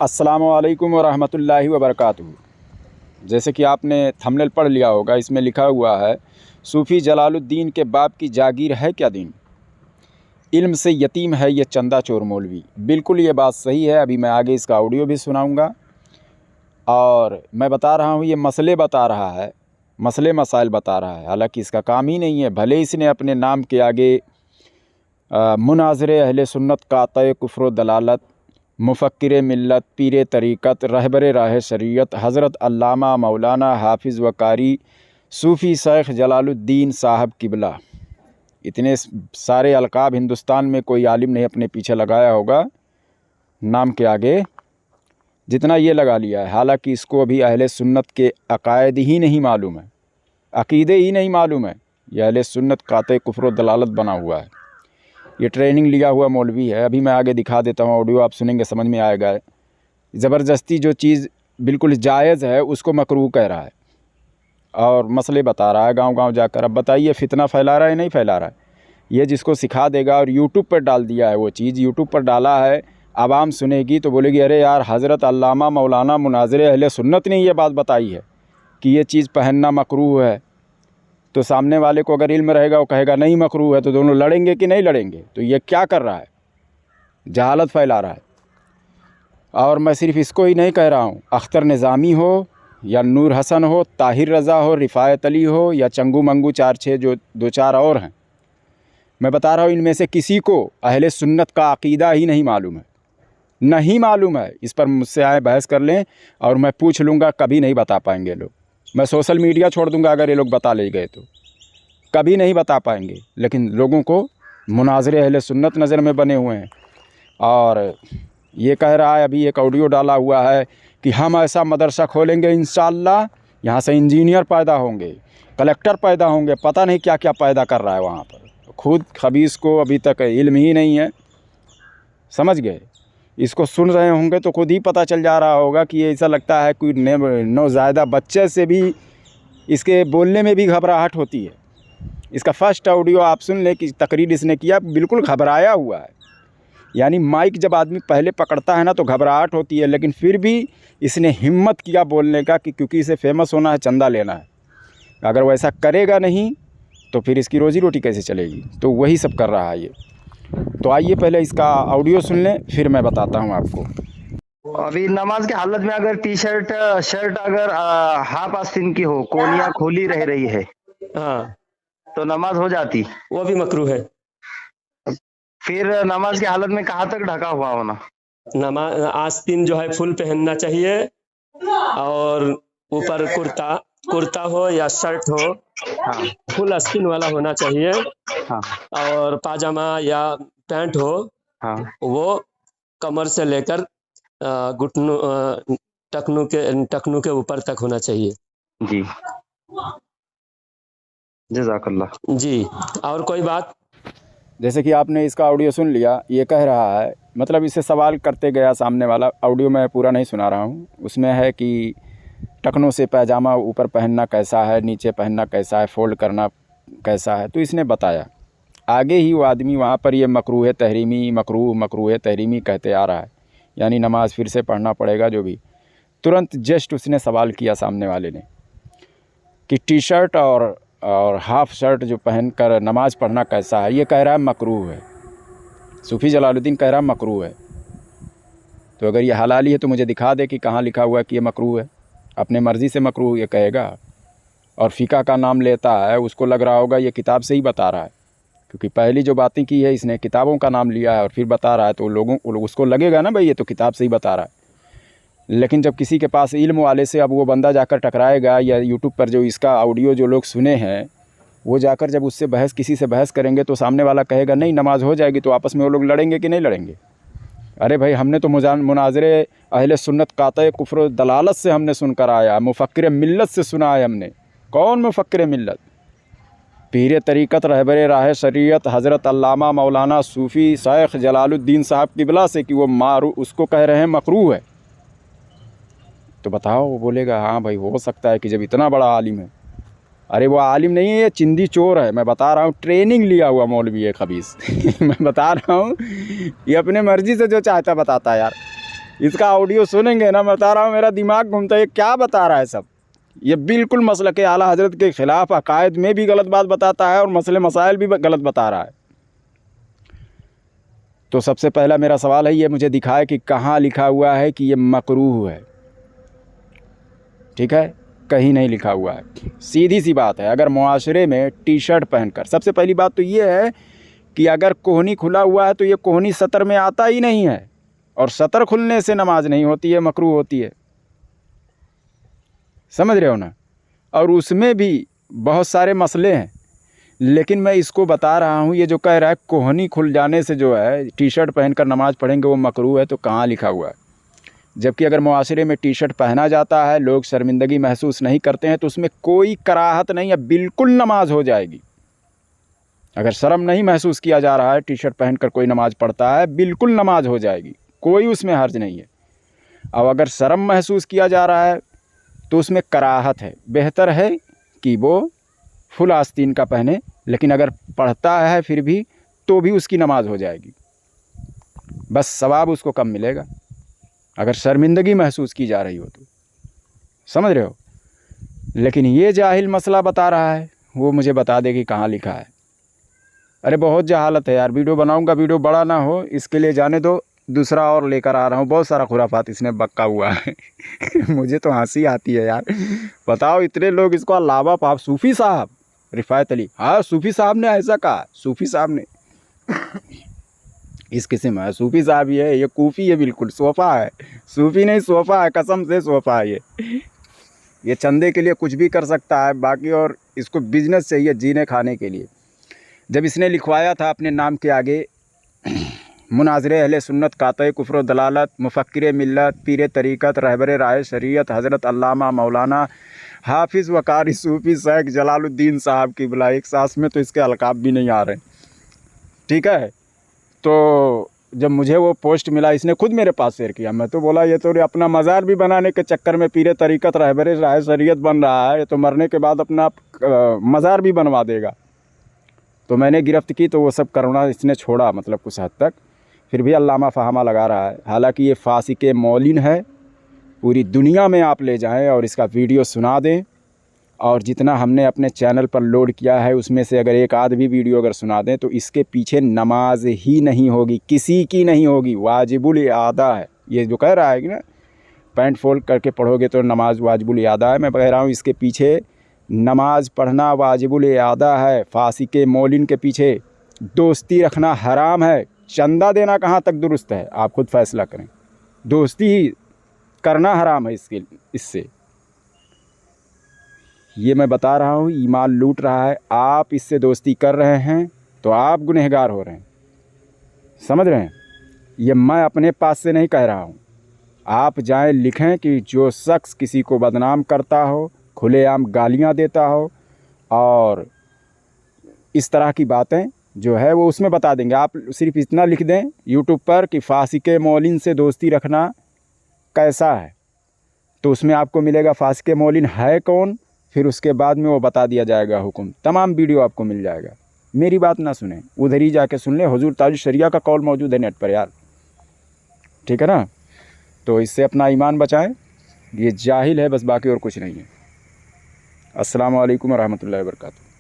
अस्सलामु अलैकुम वरहमतुल्लाहि वबरकातुहू। जैसे कि आपने थंबनेल पढ़ लिया होगा, इसमें लिखा हुआ है सूफ़ी जलालुद्दीन के बाप की जागीर है क्या दीन, इल्म से यतीम है ये चंदा चोर मौलवी। बिल्कुल ये बात सही है। अभी मैं आगे इसका ऑडियो भी सुनाऊंगा। और मैं बता रहा हूँ, ये मसले बता रहा है, मसले मसाइल बता रहा है, हालांकि इसका काम ही नहीं है। भले इसने अपने नाम के आगे मुनाज़रे अहले सुन्नत कातए कुफ्र दलालत, मुफ़क्किर मिल्लत, पीर तरीक़त, रहबर राह शरीयत, हज़रत अल्लामा मौलाना हाफिज़ व कारी सूफ़ी शेख जलालुद्दीन साहब किबला, इतने सारे अलक़ाब हिंदुस्तान में कोई आलिम नहीं अपने पीछे लगाया होगा नाम के आगे जितना ये लगा लिया है। हालांकि इसको अभी अहले सुन्नत के अकायद ही नहीं मालूम है, अक़ीदे ही नहीं मालूम है। यह अहले सुन्नत काते कुफ्र दलालत बना हुआ है। ये ट्रेनिंग लिया हुआ मौलवी है। अभी मैं आगे दिखा देता हूँ, ऑडियो आप सुनेंगे समझ में आएगा। ज़बरदस्ती जो चीज़ बिल्कुल जायज़ है उसको मकरूह कह रहा है और मसले बता रहा है गांव-गांव जाकर। अब बताइए फितना फैला रहा है नहीं फैला रहा है? ये जिसको सिखा देगा और यूट्यूब पर डाल दिया है, वो चीज़ यूट्यूब पर डाला है, आवाम सुनेगी तो बोलेगी अरे यार हज़रत अल्लामा मौलाना मुनाज़िर अहले सुन्नत ने ये बात बताई है कि ये चीज़ पहनना मकरूह है। तो सामने वाले को अगर इल्म रहेगा वो कहेगा नहीं मकरूह है, तो दोनों लड़ेंगे कि नहीं लड़ेंगे? तो ये क्या कर रहा है? जहालत फैला रहा है। और मैं सिर्फ़ इसको ही नहीं कह रहा हूँ, अख्तर निज़ामी हो या नूर हसन हो, ताहिर रज़ा हो, रिफ़ायत अली हो या चंगू मंगू 4-6 जो 2-4 और हैं, मैं बता रहा हूँ इनमें से किसी को अहले सुन्नत का अक़ीदा ही नहीं मालूम है, नहीं मालूम है। इस पर मुझसे आए बहस कर लें और मैं पूछ लूँगा, कभी नहीं बता पाएंगे लोग। मैं सोशल मीडिया छोड़ दूँगा अगर ये लोग बता ले गए तो, कभी नहीं बता पाएंगे। लेकिन लोगों को मुनाज़िर अहले सुन्नत नज़र में बने हुए हैं। और ये कह रहा है, अभी एक ऑडियो डाला हुआ है कि हम ऐसा मदरसा खोलेंगे इंशाअल्लाह, यहाँ से इंजीनियर पैदा होंगे, कलेक्टर पैदा होंगे, पता नहीं क्या क्या पैदा कर रहा है वहाँ पर। खुद खबीस को अभी तक इल्म ही नहीं है, समझ गए? इसको सुन रहे होंगे तो खुद ही पता चल जा रहा होगा कि ये ऐसा लगता है कोई नौज़ायदा बच्चे से भी इसके बोलने में भी घबराहट होती है। इसका फर्स्ट ऑडियो आप सुन लें कि तकरीर इसने किया, बिल्कुल घबराया हुआ है। यानी माइक जब आदमी पहले पकड़ता है ना तो घबराहट होती है, लेकिन फिर भी इसने हिम्मत किया बोलने का कि क्योंकि इसे फेमस होना है, चंदा लेना है। अगर वो ऐसा करेगा नहीं तो फिर इसकी रोज़ी रोटी कैसे चलेगी? तो वही सब कर रहा है ये। तो आइए पहले इसका ऑडियो सुन लें, फिर मैं बताता हूँ आपको। अभी नमाज की हालत में अगर टी शर्ट शर्ट अगर हाफ आस्तीन की हो, कोनिया खोली रह रही है, हाँ, तो नमाज हो जाती। वो भी मकरूह है। फिर नमाज की हालत में कहाँ तक ढका हुआ होना? नमाज आस्तीन जो है फुल पहनना चाहिए और ऊपर कुर्ता हो या शर्ट हो, हाँ, फुल आस्तीन वाला होना चाहिए। हाँ, और पाजामा या पैंट हो, हाँ, वो कमर से लेकर घुटनों टखनों के ऊपर तक होना चाहिए। जी, जज़ाकल्लाह। जी, और कोई बात? जैसे कि आपने इसका ऑडियो सुन लिया, ये कह रहा है, मतलब इससे सवाल करते गया सामने वाला। ऑडियो मैं पूरा नहीं सुना रहा हूँ, उसमें है कि टखनों से पैजामा ऊपर पहनना कैसा है, नीचे पहनना कैसा है, फोल्ड करना कैसा है। तो इसने बताया। आगे ही वो आदमी वहाँ पर ये मकरूह तहरीमी, मकरूह तहरीमी कहते आ रहा है, यानी नमाज फिर से पढ़ना पड़ेगा जो भी। तुरंत जस्ट उसने सवाल किया सामने वाले ने कि टी शर्ट और हाफ़ शर्ट जो पहनकर नमाज पढ़ना कैसा है। ये कह रहा है मकरूह है। सूफ़ी जलालुद्दीन कह रहा है मकरूह है। तो अगर ये हलाली है तो मुझे दिखा दे कि कहाँ लिखा हुआ है कि ये मकरूह है। अपने मर्ज़ी से मकरूह ये कहेगा और फ़िक़्ह का नाम लेता है, उसको लग रहा होगा ये किताब से ही बता रहा है, क्योंकि पहली जो बातें की है इसने किताबों का नाम लिया है और फिर बता रहा है, तो लोगों उसको लगेगा ना भाई ये तो किताब से ही बता रहा है। लेकिन जब किसी के पास इल्म वाले से अब वो बंदा जाकर टकराएगा, या यूट्यूब पर जो इसका ऑडियो जो लोग सुने हैं वो जाकर जब उससे किसी से बहस करेंगे तो सामने वाला कहेगा नहीं नमाज हो जाएगी, तो आपस में वो लोग लड़ेंगे कि नहीं लड़ेंगे? अरे भाई हमने तो मुनाज़िरे अहले सुन्नत काते कुफ्र दलालत से हमने सुनकर आया, मुफ़क्किर मिल्लत से सुना है हमने। कौन मुफ़क्किर मिल्लत? पीर तरीक़त, रहबर राह शरीयत, हज़रत अल्लामा मौलाना सूफ़ी शेख जलालुद्दीन साहब किबला से कि वो उसको कह रहे हैं मकरूह है। तो बताओ, वो बोलेगा हाँ भाई हो सकता है कि जब इतना बड़ा आलिम है। अरे वो आलिम नहीं है, ये चिंदी चोर है। मैं बता रहा हूँ, ट्रेनिंग लिया हुआ मौलवी है खबीस। मैं बता रहा हूँ, ये अपने मर्ज़ी से जो चाहता बताता है यार। इसका ऑडियो सुनेंगे ना, मैं बता रहा हूँ मेरा दिमाग घूमता है, ये क्या बता रहा है सब। ये बिल्कुल मसलक आला हज़रत के ख़िलाफ़, अकायद में भी गलत बात बताता है और मसले मसाइल भी गलत बता रहा है। तो सबसे पहला मेरा सवाल है, ये मुझे दिखाए कि कहाँ लिखा हुआ है कि ये मकरूह है। ठीक है, कहीं नहीं लिखा हुआ है। सीधी सी बात है, अगर मुआशरे में टी शर्ट पहनकर, सबसे पहली बात तो ये है कि अगर कोहनी खुला हुआ है तो ये कोहनी सतर में आता ही नहीं है, और सतर खुलने से नमाज नहीं होती है, मकरूह होती है। समझ रहे हो ना। और उसमें भी बहुत सारे मसले हैं, लेकिन मैं इसको बता रहा हूँ, ये जो कह रहा है कोहनी खुल जाने से जो है टी शर्ट पहनकर नमाज पढ़ेंगे वो मकरूह है, तो कहाँ लिखा हुआ है। जबकि अगर मुआशरे में टी शर्ट पहना जाता है, लोग शर्मिंदगी महसूस नहीं करते हैं, तो उसमें कोई कराहत नहीं है, बिल्कुल नमाज हो जाएगी। अगर शर्म नहीं महसूस किया जा रहा है, टी शर्ट पहनकर कोई नमाज पढ़ता है, बिल्कुल नमाज हो जाएगी, कोई उसमें हर्ज नहीं है। अब अगर शर्म महसूस किया जा रहा है तो उसमें कराहत है, बेहतर है कि वो फुल आस्तीन का पहने, लेकिन अगर पढ़ता है फिर भी तो भी उसकी नमाज हो जाएगी, बस सवाब उसको कम मिलेगा अगर शर्मिंदगी महसूस की जा रही हो तो। समझ रहे हो। लेकिन ये जाहिल मसला बता रहा है, वो मुझे बता दे कि कहाँ लिखा है। अरे बहुत जहालत है यार, वीडियो बनाऊंगा, वीडियो बड़ा ना हो, इसके लिए जाने दो, दूसरा और लेकर आ रहा हूँ। बहुत सारा खुराफात इसने बक्का हुआ है मुझे तो हंसी आती है यार। बताओ, इतने लोग इसको अलावा पाप, सूफ़ी साहब रिफ़ायत अली, हाँ सूफ़ी साहब ने ऐसा कहा, सूफ़ी साहब ने इस किस्म है, सूफ़ी साहब ही है, ये कूफ़ी है, बिल्कुल सोफ़ा है, सूफ़ी नहीं सोफ़ा है, कसम से सोफ़ा है ये चंदे के लिए कुछ भी कर सकता है बाकी, और इसको बिजनेस चाहिए जीने खाने के लिए। जब इसने लिखवाया था अपने नाम के आगे मुनाज़िर अहले सुन्नत, कातए कुफ्र व दलालत, मुफ़क्किर मिल्लत, पीर तरीक़त, रहबर राह शरीयत, हज़रत अल्लामा मौलाना हाफिज़ व कारी सूफ़ी शेख जलालुद्दीन साहब की बुला, एक सांस में तो इसके अलकाब भी नहीं आ रहे। ठीक है, तो जब मुझे वो पोस्ट मिला, इसने खुद मेरे पास शेयर किया, मैं तो बोला ये तो अपना मज़ार भी बनाने के चक्कर में पीर तरीक़त रहबर राह शरीयत बन रहा है, ये तो मरने के बाद अपना मज़ार भी बनवा देगा। तो मैंने गिरफ्त की, तो वो सब करना इसने छोड़ा, मतलब कुछ हद तक। फिर भी अल्लामा फ़हामा लगा रहा है। हालांकि ये फासिक मौलिन है, पूरी दुनिया में आप ले जाएं और इसका वीडियो सुना दें, और जितना हमने अपने चैनल पर लोड किया है उसमें से अगर एक आध भी वीडियो अगर सुना दें, तो इसके पीछे नमाज ही नहीं होगी, किसी की नहीं होगी, वाजिबुल आदा है। ये जो कह रहा है कि ना पैंट फोल्ड करके पढ़ोगे तो नमाज वाजिबुल आदा है, मैं कह रहा हूँ इसके पीछे नमाज पढ़ना वाजिबुल आदा है। फासिक मौलिन के पीछे दोस्ती रखना हराम है। चंदा देना कहाँ तक दुरुस्त है, आप खुद फैसला करें। दोस्ती ही करना हराम है इससे। ये मैं बता रहा हूँ, ईमान लूट रहा है। आप इससे दोस्ती कर रहे हैं तो आप गुनहगार हो रहे हैं, समझ रहे हैं। ये मैं अपने पास से नहीं कह रहा हूँ। आप जाएं लिखें कि जो शख्स किसी को बदनाम करता हो, खुलेआम गालियाँ देता हो और इस तरह की बातें जो है वो उसमें बता देंगे। आप सिर्फ इतना लिख दें यूट्यूब पर कि फासिक मौलिन से दोस्ती रखना कैसा है, तो उसमें आपको मिलेगा फासिक मौलिन है कौन, फिर उसके बाद में वो बता दिया जाएगा हुक्म, तमाम वीडियो आपको मिल जाएगा। मेरी बात ना सुने, उधर ही जाके सुन ले, हुजूर ताज शरिया का कौल मौजूद है नेट पर यार, ठीक है ना। तो इससे अपना ईमान बचाएं। ये जाहिल है बस, बाकी और कुछ नहीं है। अस्सलामु अलैकुम व रहमतुल्लाहि व बरकातुहू।